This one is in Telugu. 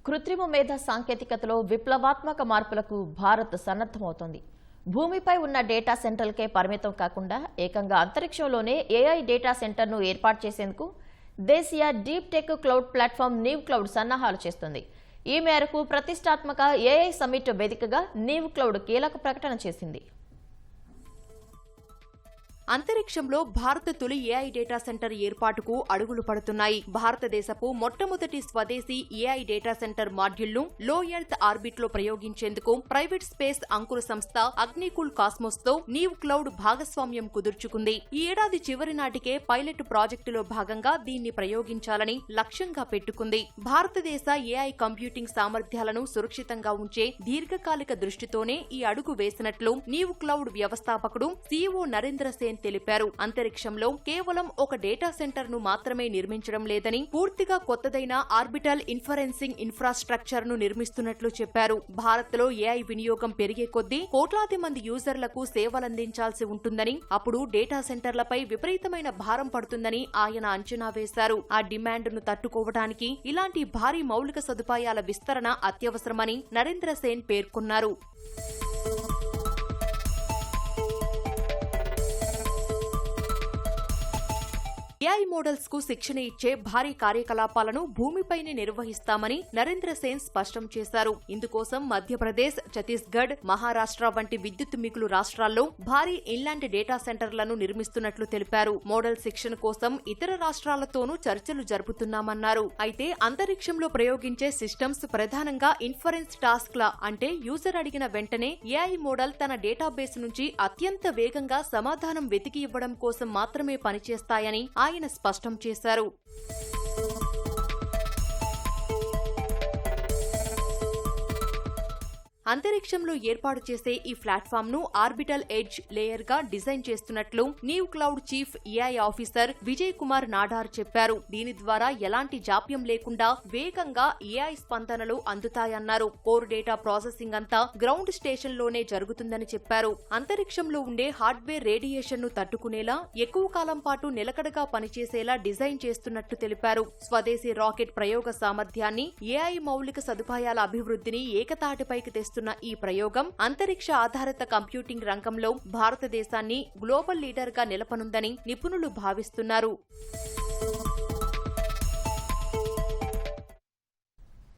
కృత్రిమ మేధ సాంకేతికతలో విప్లవాత్మక మార్పులకు భారత్ సన్నద్ధమవుతోంది. భూమిపై ఉన్న డేటా సెంటర్లకే పరిమితం కాకుండా ఏకంగా అంతరిక్షంలోనే ఏఐ డేటా సెంటర్ను ఏర్పాటు చేసేందుకు దేశీయ deep tech cloud platform Neev cloud సన్నాహాలు చేస్తుంది. ఈ మేరకు ప్రతిష్టాత్మక ఏఐ సమిట్ వేదికగా నీవ్ క్లౌడ్ కీలక ప్రకటన చేసింది. అంతరిక్షంలో భారత తొలి ఏఐ డేటా సెంటర్ ఏర్పాటుకు అడుగులు పడుతున్నాయి. భారతదేశపు మొట్టమొదటి స్వదేశీ ఏఐ డేటా సెంటర్ మాడ్యూల్ను లో ఎర్త్ ఆర్బిట్ లో ప్రయోగించేందుకు ప్రైవేట్ స్పేస్ అంకుర సంస్థ అగ్నికుల్ కాస్మోస్ తో నీవ్ క్లౌడ్ భాగస్వామ్యం కుదుర్చుకుంది. ఈ ఏడాది చివరి నాటికే పైలట్ ప్రాజెక్టులో భాగంగా దీన్ని ప్రయోగించాలని లక్ష్యంగా పెట్టుకుంది. భారతదేశ ఏఐ కంప్యూటింగ్ సామర్థ్యాలను సురక్షితంగా ఉంచే దీర్ఘకాలిక దృష్టితోనే ఈ అడుగు వేసినట్లు నీవ్ క్లౌడ్ వ్యవస్థాపకుడు సిఇఓ నరేంద్ర సేన్ తెలిపారు. అంతరిక్షంలో కేవలం ఒక డేటా సెంటర్ ను మాత్రమే నిర్మించడం లేదని, పూర్తిగా కొత్తదైన ఆర్బిటల్ ఇన్ఫరెన్సింగ్ ఇన్ఫ్రాస్ట్రక్చర్ ను నిర్మిస్తున్నట్లు చెప్పారు. భారత్ లో ఏఐ వినియోగం పెరిగే కొద్దీ కోట్లాది మంది యూజర్లకు సేవలందించాల్సి ఉంటుందని, అప్పుడు డేటా సెంటర్లపై విపరీతమైన భారం పడుతుందని ఆయన అంచనా వేశారు. ఆ డిమాండ్ ను తట్టుకోవడానికి ఇలాంటి భారీ మౌలిక సదుపాయాల విస్తరణ అత్యవసరమని నరేంద్ర సేన్ పేర్కొన్నారు. ఏఐ మోడల్స్ కు శిక్షణ ఇచ్చే భారీ కార్యకలాపాలను భూమిపైనే నిర్వహిస్తామని నరేంద్ర సేన్ స్పష్టం చేశారు. ఇందుకోసం మధ్యప్రదేశ్, ఛత్తీస్గఢ్, మహారాష్ట్ర వంటి విద్యుత్ మిగులు రాష్ట్రాల్లో భారీ ఇన్లాండ్ డేటా సెంటర్లను నిర్మిస్తున్నట్లు తెలిపారు. మోడల్ శిక్షణ కోసం ఇతర రాష్ట్రాలతోనూ చర్చలు జరుపుతున్నామన్నారు. అయితే అంతరిక్షంలో ప్రయోగించే సిస్టమ్స్ ప్రధానంగా ఇన్ఫరెన్స్ టాస్క్ల అంటే యూజర్ అడిగిన వెంటనే ఏఐ మోడల్ తన డేటాబేస్ నుంచి అత్యంత వేగంగా సమాధానం వెతికి ఇవ్వడం కోసం మాత్రమే పనిచేస్తాయని ఆయన స్పష్టం చేశారు. అంతరిక్షంలో ఏర్పాటు చేసే ఈ ప్లాట్ఫామ్ ను ఆర్బిటల్ ఎడ్జ్ లేయర్ గా డిజైన్ చేస్తున్నట్లు Neev cloud chief AI officer Vijay Kumar Nadar చెప్పారు. దీని ద్వారా ఎలాంటి జాప్యం లేకుండా వేగంగా ఏఐ స్పందనలు అందుతాయన్నారు. కోర్ డేటా ప్రాసెసింగ్ అంతా గ్రౌండ్ స్టేషన్ లోనే జరుగుతుందని చెప్పారు. అంతరిక్షంలో ఉండే హార్డ్వేర్ రేడియేషన్ ను తట్టుకునేలా ఎక్కువ కాలం పాటు నిలకడగా పనిచేసేలా డిజైన్ చేస్తున్నట్టు తెలిపారు. స్వదేశీ రాకెట్ ప్రయోగ సామర్థ్యాన్ని, ఏఐ మౌలిక సదుపాయాల అభివృద్ధిని ఏకతాటిపైకి తెస్తున్న ఈ ప్రయోగం అంతరిక్ష ఆధారిత కంప్యూటింగ్ రంగంలో భారతదేశాన్ని గ్లోబల్ లీడర్ గా నిలపనుందని నిపుణులు భావిస్తున్నారు.